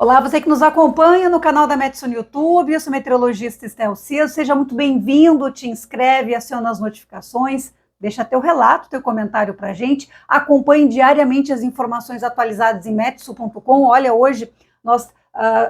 Olá, você que nos acompanha no canal da Metsu no YouTube, eu sou meteorologista Estel Cias, seja muito bem-vindo, te inscreve, aciona as notificações, deixa teu relato, teu comentário pra gente, acompanhe diariamente as informações atualizadas em metsu.com. Olha, hoje nós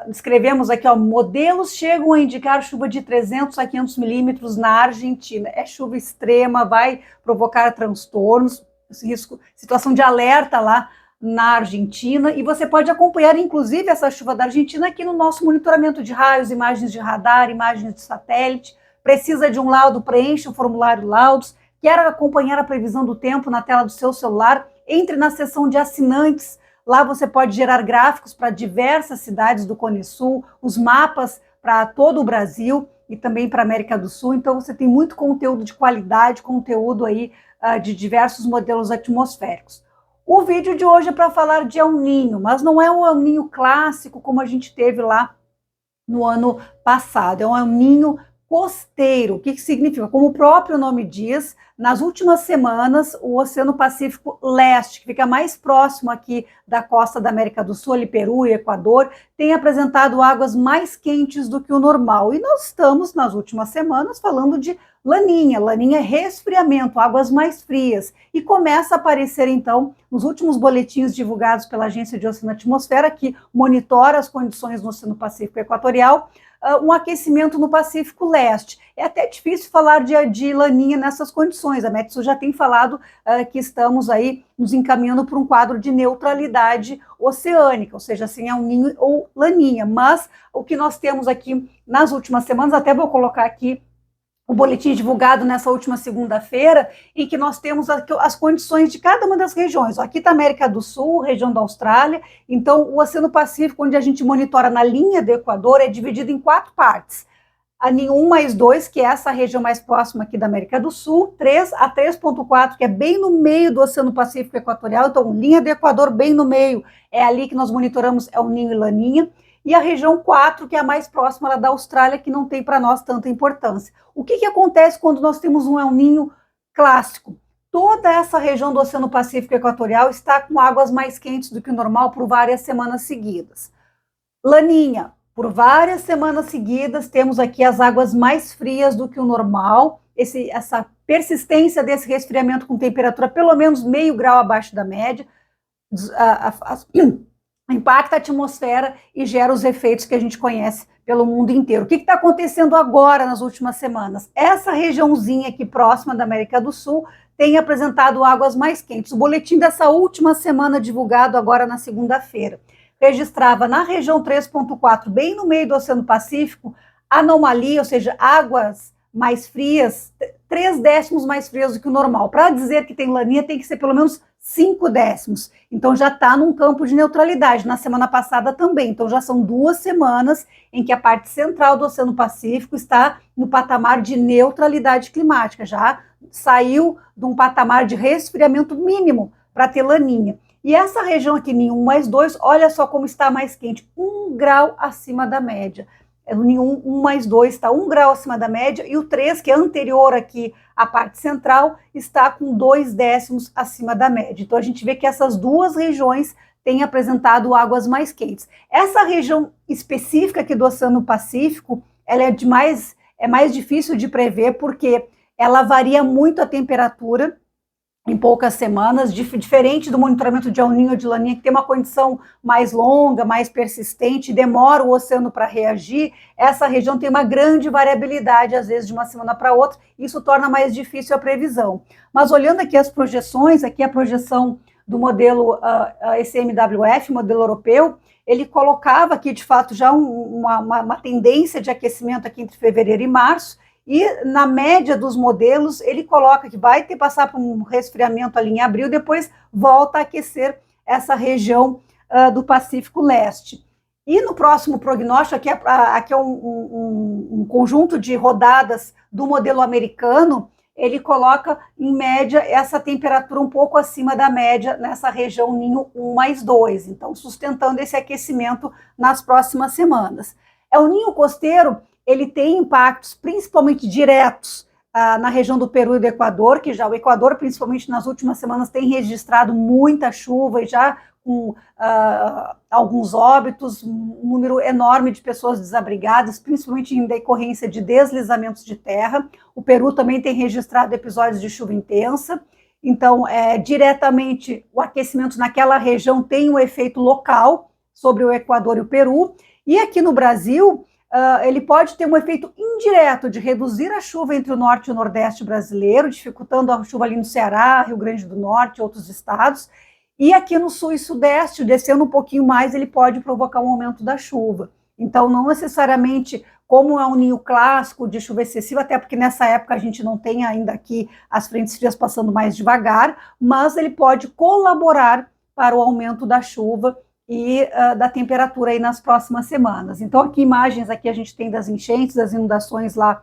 escrevemos aqui, ó, modelos chegam a indicar chuva de 300 a 500 milímetros na Argentina. É chuva extrema, vai provocar transtornos, risco, situação de alerta lá na Argentina, e você pode acompanhar, inclusive, essa chuva da Argentina aqui no nosso monitoramento de raios, imagens de radar, imagens de satélite. Precisa de um laudo? Preencha o formulário laudos. Quer acompanhar a previsão do tempo na tela do seu celular? Entre na seção de assinantes. Lá você pode gerar gráficos para diversas cidades do Cone Sul, os mapas para todo o Brasil e também para a América do Sul. Então você tem muito conteúdo de qualidade, conteúdo aí de diversos modelos atmosféricos. O vídeo de hoje é para falar de El Niño, mas não é o El Niño clássico como a gente teve lá no ano passado. É um El Niño costeiro. O que significa? Como o próprio nome diz, nas últimas semanas, o Oceano Pacífico Leste, que fica mais próximo aqui da costa da América do Sul, ali Peru e Equador, tem apresentado águas mais quentes do que o normal. E nós estamos, nas últimas semanas, falando de Laninha. Laninha é resfriamento, águas mais frias. E começa a aparecer, então, nos últimos boletins divulgados pela Agência de Oceano e Atmosfera, que monitora as condições no Oceano Pacífico Equatorial, um aquecimento no Pacífico Leste. É até difícil falar de Laninha nessas condições. A Metsu já tem falado que estamos aí nos encaminhando para um quadro de neutralidade oceânica, ou seja, assim, El Niño ou Laninha. Mas o que nós temos aqui nas últimas semanas, até vou colocar aqui o boletim divulgado nessa última segunda-feira, em que nós temos as condições de cada uma das regiões. Aqui está a América do Sul, região da Austrália. Então, o Oceano Pacífico, onde a gente monitora na linha do Equador, é dividido em 4 partes. A NIN 1 mais 2, que é essa região mais próxima aqui da América do Sul, 3 a 3.4, que é bem no meio do Oceano Pacífico Equatorial. Então, linha do Equador bem no meio, é ali que nós monitoramos El Niño e Laninha. E a região 4, que é a mais próxima da Austrália, que não tem para nós tanta importância. O que acontece quando nós temos um El Niño clássico? Toda essa região do Oceano Pacífico Equatorial está com águas mais quentes do que o normal por várias semanas seguidas. Laninha, por várias semanas seguidas, temos aqui as águas mais frias do que o normal, essa persistência desse resfriamento com temperatura pelo menos meio grau abaixo da média, impacta a atmosfera e gera os efeitos que a gente conhece pelo mundo inteiro. O que está acontecendo agora nas últimas semanas? Essa regiãozinha aqui próxima da América do Sul tem apresentado águas mais quentes. O boletim dessa última semana, divulgado agora na segunda-feira, registrava na região 3.4, bem no meio do Oceano Pacífico, anomalia, ou seja, águas mais frias, 3 décimos mais frias do que o normal. Para dizer que tem Laninha, tem que ser pelo menos 5 décimos. Então já está num campo de neutralidade. Na semana passada também. Então já são 2 semanas em que a parte central do Oceano Pacífico está no patamar de neutralidade climática. Já saiu de um patamar de resfriamento mínimo para ter Laninha. E essa região aqui, NIN 1 mais 2, olha só como está mais quente, 1 grau acima da média. O NIN 1 mais 2 está 1 grau acima da média, e o 3, que é anterior aqui à parte central, está com 2 décimos acima da média. Então a gente vê que essas 2 regiões têm apresentado águas mais quentes. Essa região específica aqui do Oceano Pacífico, ela é mais difícil de prever, porque ela varia muito a temperatura em poucas semanas, diferente do monitoramento de El Niño ou de Laninha, que tem uma condição mais longa, mais persistente, demora o oceano para reagir. Essa região tem uma grande variabilidade, às vezes de uma semana para outra, isso torna mais difícil a previsão. Mas olhando aqui as projeções, aqui a projeção do modelo ECMWF, modelo europeu, ele colocava aqui, de fato, já uma tendência de aquecimento aqui entre fevereiro e março, e na média dos modelos, ele coloca que vai ter passar por um resfriamento ali em abril, depois volta a aquecer essa região do Pacífico Leste. E no próximo prognóstico, aqui é um conjunto de rodadas do modelo americano, ele coloca, em média, essa temperatura um pouco acima da média nessa região NIN 1 mais 2, então sustentando esse aquecimento nas próximas semanas. O ninho costeiro, ele tem impactos principalmente diretos na região do Peru e do Equador, que já o Equador, principalmente nas últimas semanas, tem registrado muita chuva e já com alguns óbitos, um número enorme de pessoas desabrigadas, principalmente em decorrência de deslizamentos de terra. O Peru também tem registrado episódios de chuva intensa. Então, diretamente, o aquecimento naquela região tem um efeito local sobre o Equador e o Peru. E aqui no Brasil, ele pode ter um efeito indireto de reduzir a chuva entre o norte e o nordeste brasileiro, dificultando a chuva ali no Ceará, Rio Grande do Norte e outros estados. E aqui no sul e sudeste, descendo um pouquinho mais, ele pode provocar um aumento da chuva. Então, não necessariamente como é um ninho clássico de chuva excessiva, até porque nessa época a gente não tem ainda aqui as frentes frias passando mais devagar, mas ele pode colaborar para o aumento da chuva e da temperatura aí nas próximas semanas. Então, aqui imagens aqui a gente tem das enchentes, das inundações lá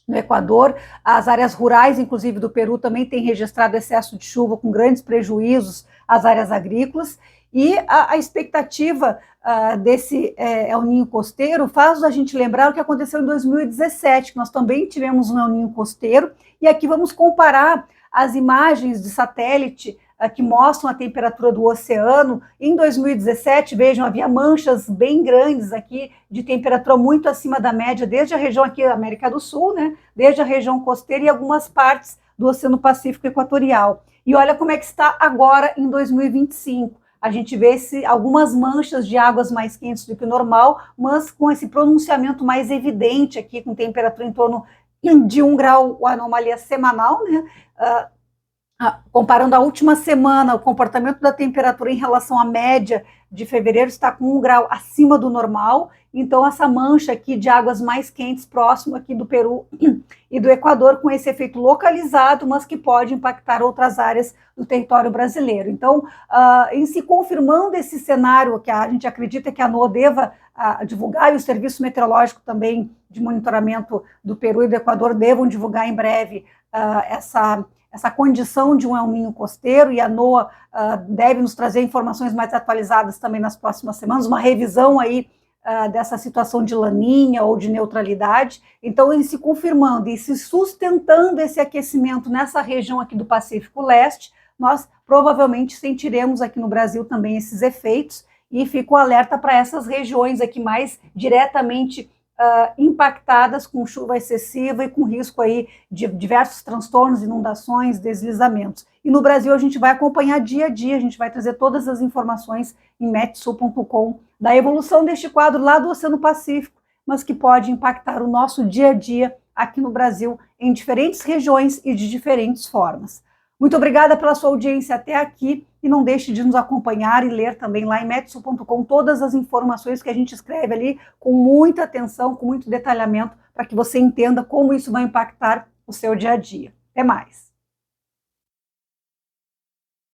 no Equador. As áreas rurais, inclusive do Peru, também têm registrado excesso de chuva com grandes prejuízos às áreas agrícolas. E a expectativa desse El Niño costeiro faz a gente lembrar o que aconteceu em 2017, que nós também tivemos um El Niño costeiro. E aqui vamos comparar as imagens de satélite que mostram a temperatura do oceano. Em 2017, vejam, havia manchas bem grandes aqui de temperatura muito acima da média, desde a região aqui da América do Sul, né, desde a região costeira e algumas partes do Oceano Pacífico Equatorial. E olha como é que está agora em 2025. A gente vê algumas manchas de águas mais quentes do que o normal, mas com esse pronunciamento mais evidente aqui, com temperatura em torno de 1 grau, a anomalia semanal, né? Comparando a última semana, o comportamento da temperatura em relação à média de fevereiro está com 1 grau acima do normal. Então, essa mancha aqui de águas mais quentes próximo aqui do Peru e do Equador, com esse efeito localizado, mas que pode impactar outras áreas do território brasileiro. Então, em se confirmando esse cenário que a gente acredita que a NOAA deva divulgar, e o Serviço Meteorológico também de monitoramento do Peru e do Equador devam divulgar em breve essa condição de um El Niño costeiro, e a NOAA deve nos trazer informações mais atualizadas também nas próximas semanas, uma revisão aí dessa situação de laninha ou de neutralidade. Então, em se confirmando e se sustentando esse aquecimento nessa região aqui do Pacífico Leste, nós provavelmente sentiremos aqui no Brasil também esses efeitos, e fico alerta para essas regiões aqui mais diretamente impactadas com chuva excessiva e com risco aí de diversos transtornos, inundações, deslizamentos. E no Brasil a gente vai acompanhar dia a dia, a gente vai trazer todas as informações em metsul.com da evolução deste quadro lá do Oceano Pacífico, mas que pode impactar o nosso dia a dia aqui no Brasil em diferentes regiões e de diferentes formas. Muito obrigada pela sua audiência até aqui, e não deixe de nos acompanhar e ler também lá em metsul.com todas as informações que a gente escreve ali com muita atenção, com muito detalhamento, para que você entenda como isso vai impactar o seu dia a dia. Até mais!